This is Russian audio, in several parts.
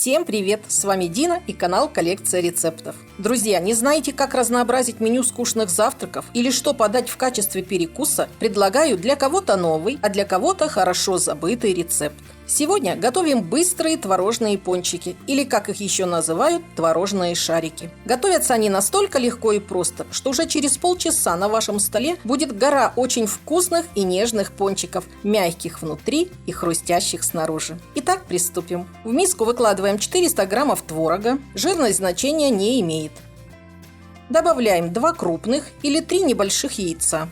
Всем привет! С вами Дина и канал Коллекция рецептов. Друзья, не знаете, как разнообразить меню скучных завтраков или что подать в качестве перекуса? Предлагаю для кого-то новый, а для кого-то хорошо забытый рецепт. Сегодня готовим быстрые творожные пончики, или, как их еще называют, творожные шарики. Готовятся они настолько легко и просто, что уже через полчаса на вашем столе будет гора очень вкусных и нежных пончиков, мягких внутри и хрустящих снаружи. Итак, приступим. В миску выкладываем 400 граммов творога, жирность значения не имеет. Добавляем 2 крупных или 3 небольших яйца.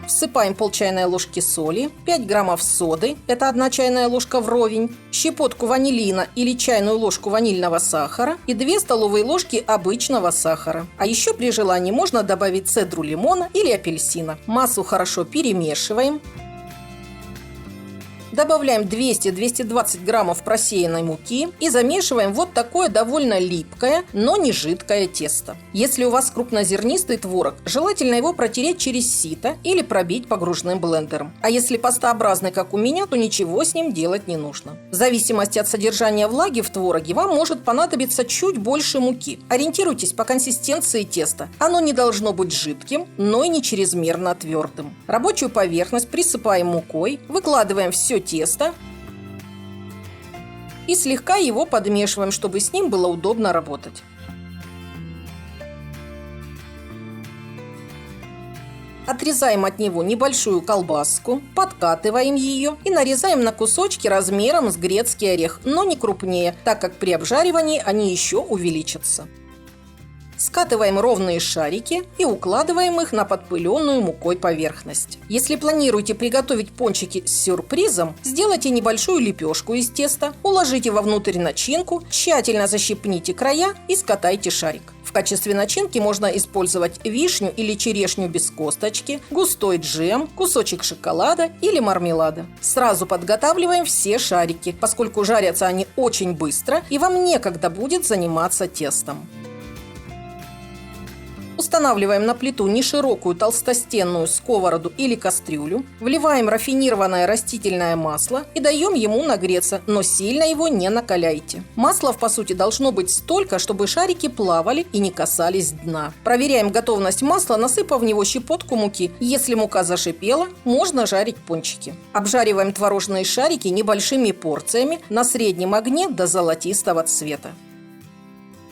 Всыпаем пол чайной ложки соли, 5 граммов соды, это 1 чайная ложка вровень, щепотку ванилина или чайную ложку ванильного сахара и 2 столовые ложки обычного сахара. А еще при желании можно добавить цедру лимона или апельсина. Массу хорошо перемешиваем. Добавляем 200-220 граммов просеянной муки и замешиваем вот такое довольно липкое, но не жидкое тесто. Если у вас крупнозернистый творог, желательно его протереть через сито или пробить погружным блендером. А если пастообразный, как у меня, то ничего с ним делать не нужно. В зависимости от содержания влаги в твороге вам может понадобиться чуть больше муки. Ориентируйтесь по консистенции теста. Оно не должно быть жидким, но и не чрезмерно твердым. Рабочую поверхность присыпаем мукой, выкладываем все тесто и слегка его подмешиваем, чтобы с ним было удобно работать. Отрезаем от него небольшую колбаску, подкатываем ее и нарезаем на кусочки размером с грецкий орех, но не крупнее, так как при обжаривании они еще увеличатся. Скатываем ровные шарики и укладываем их на подпыленную мукой поверхность. Если планируете приготовить пончики с сюрпризом, сделайте небольшую лепешку из теста, уложите вовнутрь начинку, тщательно защипните края и скатайте шарик. В качестве начинки можно использовать вишню или черешню без косточки, густой джем, кусочек шоколада или мармелада. Сразу подготавливаем все шарики, поскольку жарятся они очень быстро и вам некогда будет заниматься тестом. Устанавливаем на плиту неширокую толстостенную сковороду или кастрюлю, вливаем рафинированное растительное масло и даем ему нагреться, но сильно его не накаляйте. Масла в посуде должно быть столько, чтобы шарики плавали и не касались дна. Проверяем готовность масла, насыпав в него щепотку муки. Если мука зашипела, можно жарить пончики. Обжариваем творожные шарики небольшими порциями на среднем огне до золотистого цвета.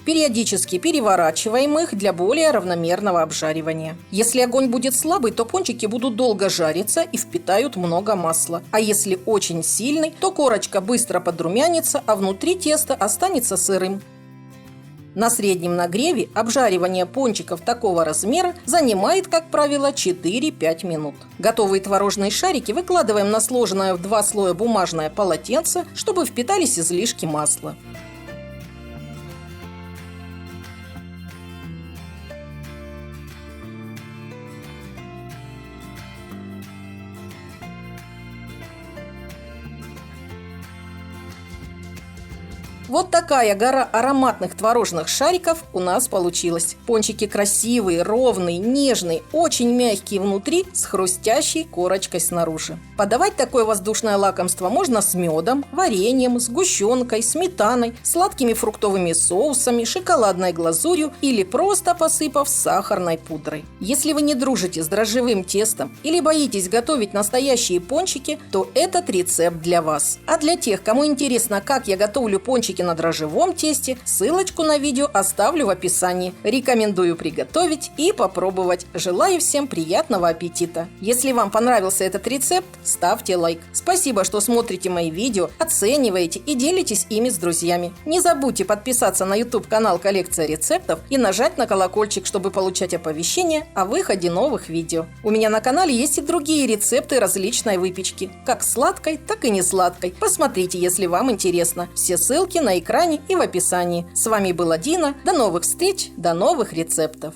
Периодически переворачиваем их для более равномерного обжаривания. Если огонь будет слабый, то пончики будут долго жариться и впитают много масла. А если очень сильный, то корочка быстро подрумянится, а внутри теста останется сырым. На среднем нагреве обжаривание пончиков такого размера занимает, как правило, 4-5 минут. Готовые творожные шарики выкладываем на сложенное в 2 слоя бумажное полотенце, чтобы впитались излишки масла. Вот такая гора ароматных творожных шариков у нас получилась. Пончики красивые, ровные, нежные, очень мягкие внутри, с хрустящей корочкой снаружи. Подавать такое воздушное лакомство можно с медом, вареньем, сгущенкой, сметаной, сладкими фруктовыми соусами, шоколадной глазурью или просто посыпав сахарной пудрой. Если вы не дружите с дрожжевым тестом или боитесь готовить настоящие пончики, то этот рецепт для вас. А для тех, кому интересно, как я готовлю пончики на дрожжевом тесте, ссылочку на видео оставлю в описании. Рекомендую приготовить и попробовать. Желаю всем приятного аппетита! Если вам понравился этот рецепт, ставьте лайк. Спасибо, что смотрите мои видео, оцениваете и делитесь ими с друзьями. Не забудьте подписаться на YouTube-канал Коллекция рецептов и нажать на колокольчик, чтобы получать оповещения о выходе новых видео. У меня на канале есть и другие рецепты различной выпечки, как сладкой, так и не сладкой. Посмотрите, если вам интересно. Все ссылки на экране и в описании. С вами была Дина. До новых встреч, до новых рецептов.